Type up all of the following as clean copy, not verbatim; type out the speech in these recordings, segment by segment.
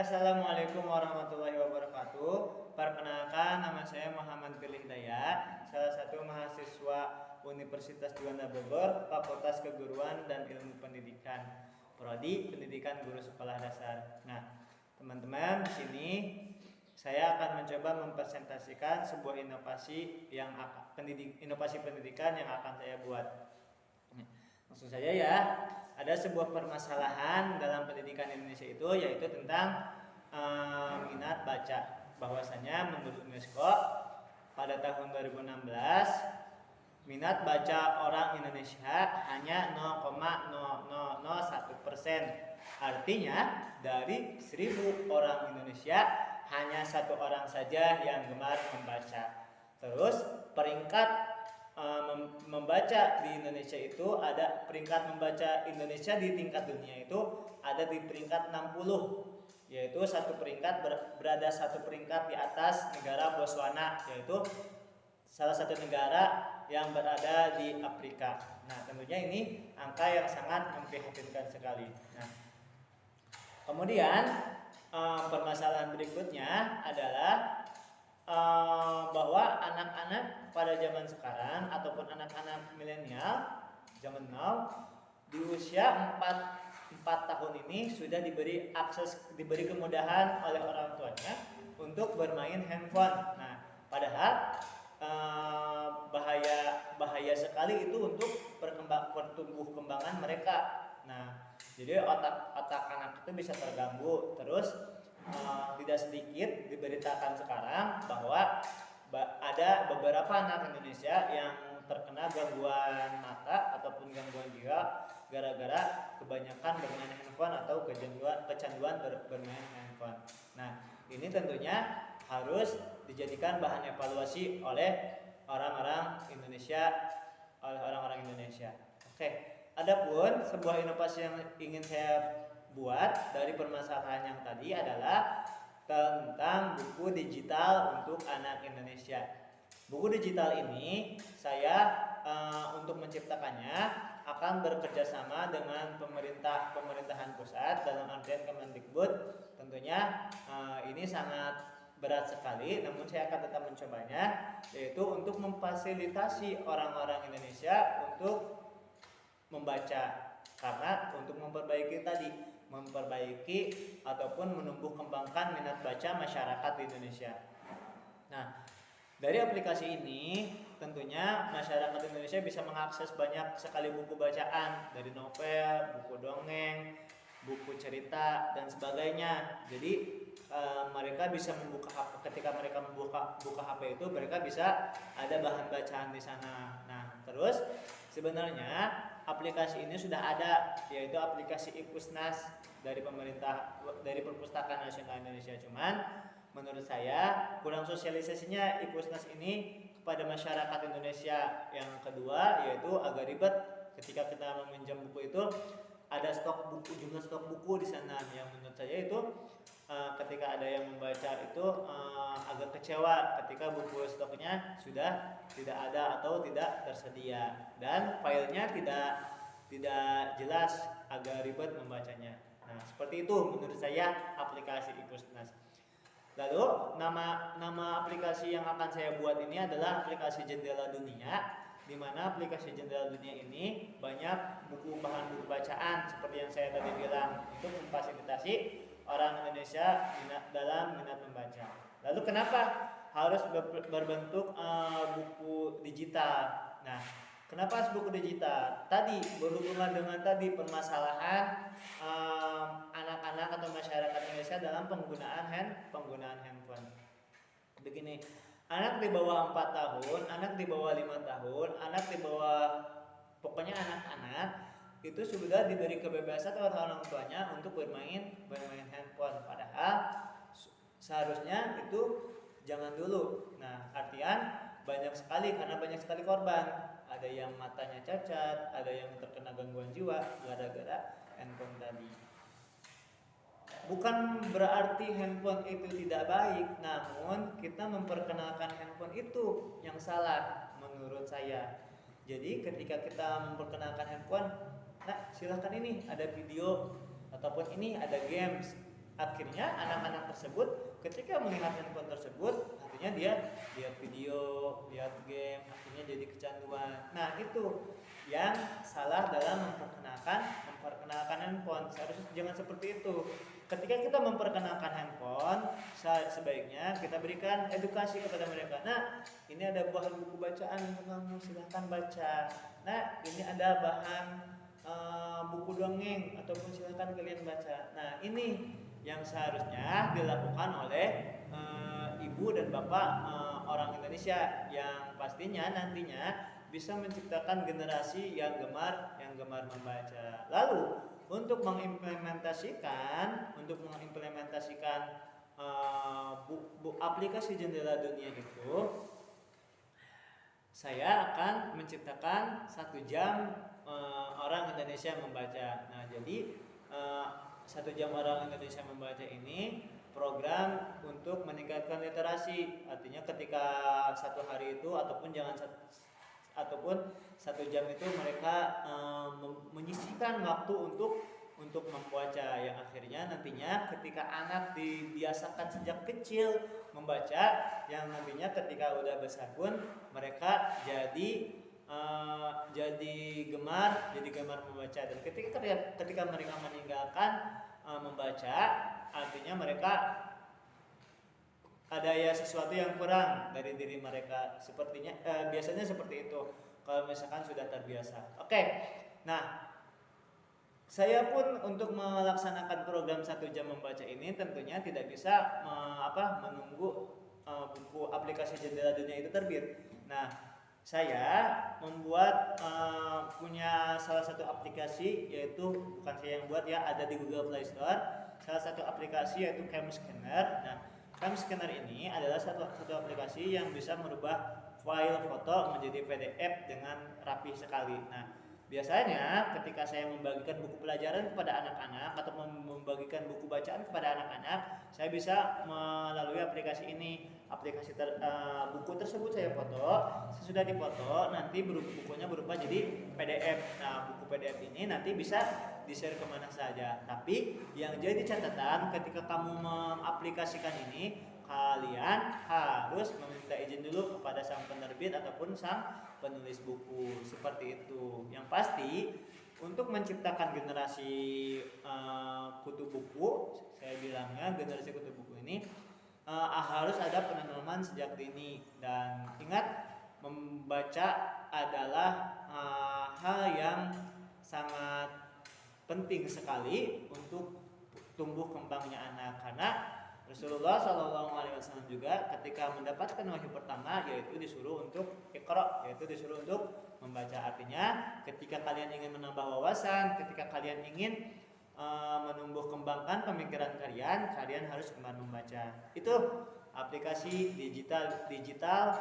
Assalamualaikum warahmatullahi wabarakatuh. Perkenalkan, nama saya Muhammad Pilih Hidayat, salah satu mahasiswa Universitas Juanda Bogor, Fakultas Keguruan dan Ilmu Pendidikan, Prodi Pendidikan Guru Sekolah Dasar. Nah, teman-teman, di sini saya akan mencoba mempresentasikan sebuah inovasi pendidikan yang akan saya buat. Langsung saja ya. Ada sebuah permasalahan dalam pendidikan Indonesia itu, yaitu tentang minat baca. Bahwasanya menurut UNESCO pada tahun 2016 minat baca orang Indonesia hanya 0,0001%. Artinya dari 1000 orang Indonesia hanya 1 orang saja yang gemar membaca. Terus peringkat membaca di Indonesia itu ada peringkat membaca Indonesia di tingkat dunia itu ada di peringkat 60, yaitu berada satu peringkat di atas negara Botswana, yaitu salah satu negara yang berada di Afrika. Nah, tentunya ini angka yang sangat memprihatinkan sekali. Nah, kemudian permasalahan berikutnya adalah bahwa anak-anak pada zaman sekarang ataupun anak-anak milenial zaman now di usia 4 tahun ini sudah diberi kemudahan oleh orang tuanya untuk bermain handphone. Nah, padahal bahaya sekali itu untuk pertumbuh kembangan mereka. Nah, jadi otak anak itu bisa terganggu. Terus tidak sedikit diberitakan sekarang bahwa ada beberapa anak Indonesia yang terkena gangguan mata ataupun gangguan jiwa gara-gara kebanyakan bermain handphone atau kecanduan bermain handphone. Nah, ini tentunya harus dijadikan bahan evaluasi oleh orang-orang Indonesia. Oke, adapun sebuah inovasi yang ingin saya buat dari permasalahan yang tadi adalah tentang buku digital untuk anak Indonesia. Buku digital ini saya untuk menciptakannya akan bekerjasama dengan pemerintahan pusat dalam artian Kemendikbud. Tentunya ini sangat berat sekali, namun saya akan tetap mencobanya, yaitu untuk memfasilitasi orang-orang Indonesia untuk membaca, karena untuk memperbaiki ataupun menumbuh kembangkan minat baca masyarakat di Indonesia. Nah, dari aplikasi ini tentunya masyarakat Indonesia bisa mengakses banyak sekali buku bacaan, dari novel, buku dongeng, buku cerita dan sebagainya. Jadi mereka bisa ketika mereka buka HP itu mereka bisa ada bahan bacaan di sana. Nah, terus sebenarnya aplikasi ini sudah ada, yaitu aplikasi Ipusnas dari Perpustakaan Nasional Indonesia. Cuman menurut saya kurang sosialisasinya Ipusnas ini kepada masyarakat Indonesia. Yang kedua yaitu agak ribet ketika kita meminjam buku itu, ada jumlah stok buku di sana yang menurut saya itu ketika ada yang membaca itu agak kecewa ketika buku stoknya sudah tidak ada atau tidak tersedia dan filenya tidak jelas, agak ribet membacanya. Nah, seperti itu menurut saya aplikasi Ipusnas. Lalu nama aplikasi yang akan saya buat ini adalah aplikasi Jendela Dunia, di mana aplikasi Jendela Dunia ini banyak bahan buku bacaan seperti yang saya tadi bilang, untuk memfasilitasi orang Indonesia dalam minat membaca. Lalu kenapa harus berbentuk buku digital? Nah, kenapa harus buku digital? Tadi berhubungan dengan permasalahan anak-anak atau masyarakat Indonesia dalam penggunaan handphone. Begini, anak di bawah 4 tahun, anak di bawah 5 tahun, pokoknya anak-anak itu sudah diberi kebebasan oleh orang tuanya untuk bermain handphone. Padahal seharusnya itu jangan dulu. Nah, artian banyak sekali korban. Ada yang matanya cacat, ada yang terkena gangguan jiwa gara-gara handphone tadi. Bukan berarti handphone itu tidak baik, namun kita memperkenalkan handphone itu yang salah menurut saya. Jadi ketika kita memperkenalkan handphone, nah silahkan, ini ada video ataupun ini ada games, akhirnya anak-anak tersebut ketika melihat handphone tersebut, artinya dia lihat video, lihat game, akhirnya jadi kecanduan. Nah, itu yang salah dalam memperkenalkan handphone. Seharusnya jangan seperti itu. Ketika kita memperkenalkan handphone, sebaiknya kita berikan edukasi kepada mereka. Nah, ini ada bahan buku bacaan untuk kamu, silahkan baca. Nah, ini ada bahan buku dongeng ataupun silahkan kalian baca. Nah, ini yang seharusnya dilakukan oleh ibu dan bapak orang Indonesia yang pastinya nantinya bisa menciptakan generasi yang gemar membaca. Lalu untuk mengimplementasikan aplikasi Jendela Dunia itu, saya akan menciptakan 1 jam orang Indonesia membaca. Nah, jadi 1 jam orang Indonesia membaca ini program untuk meningkatkan literasi. Artinya ketika 1 hari itu ataupun 1 jam itu mereka menyisihkan waktu untuk membaca, yang akhirnya nantinya ketika anak dibiasakan sejak kecil membaca, yang nantinya ketika udah besar pun mereka jadi gemar membaca. Dan ketika mereka meninggalkan membaca, artinya mereka ada ya sesuatu yang kurang dari diri mereka. Sepertinya biasanya seperti itu kalau misalkan sudah terbiasa. Oke. Nah, saya pun untuk melaksanakan program 1 jam membaca ini tentunya tidak bisa menunggu buku aplikasi Jendela Dunia itu terbit. Nah, saya membuat punya salah satu aplikasi, yaitu bukan saya yang buat ya, ada di Google Play Store. Salah satu aplikasi yaitu Camscanner. Nah, Camscanner ini adalah satu aplikasi yang bisa merubah file foto menjadi PDF dengan rapi sekali. Nah, biasanya ketika saya membagikan buku pelajaran kepada anak-anak atau membagikan buku bacaan kepada anak-anak, saya bisa melalui aplikasi ini. Buku tersebut saya foto, sesudah dipoto nanti bukunya berubah jadi PDF. Nah, buku PDF ini nanti bisa di-share kemana saja. Tapi yang jadi catatan ketika kamu mengaplikasikan ini, kalian harus meminta izin dulu kepada sang penerbit ataupun sang penulis buku, seperti itu. Yang pasti untuk menciptakan generasi kutu buku, saya bilangnya generasi kutu buku ini harus ada penanaman sejak dini. Dan ingat, membaca adalah hal yang sangat penting sekali untuk tumbuh kembangnya anak, karena Rasulullah SAW juga ketika mendapatkan wahyu pertama yaitu disuruh untuk Iqra, yaitu disuruh untuk membaca. Artinya ketika kalian ingin menambah wawasan, ketika kalian ingin menumbuh kembangkan pemikiran kalian harus gemar membaca. Itu aplikasi digital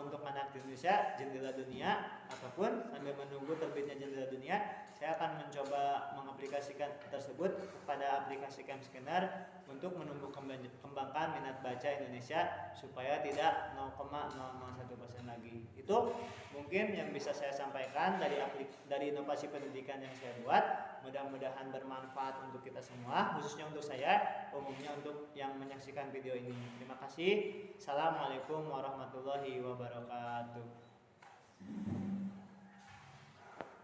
untuk anak Indonesia, Jendela Dunia. Ataupun sambil menunggu terbitnya Jendela Dunia, saya akan mencoba mengaplikasikan tersebut kepada aplikasi Camscanner untuk menumbuh kembangkan minat baca Indonesia supaya tidak 0,001% lagi. Itu mungkin yang bisa saya sampaikan dari inovasi pendidikan yang saya buat. Mudah-mudahan bermanfaat untuk kita semua, khususnya untuk saya, umumnya untuk yang menyaksikan video ini. Terima kasih. Assalamualaikum warahmatullahi wabarakatuh.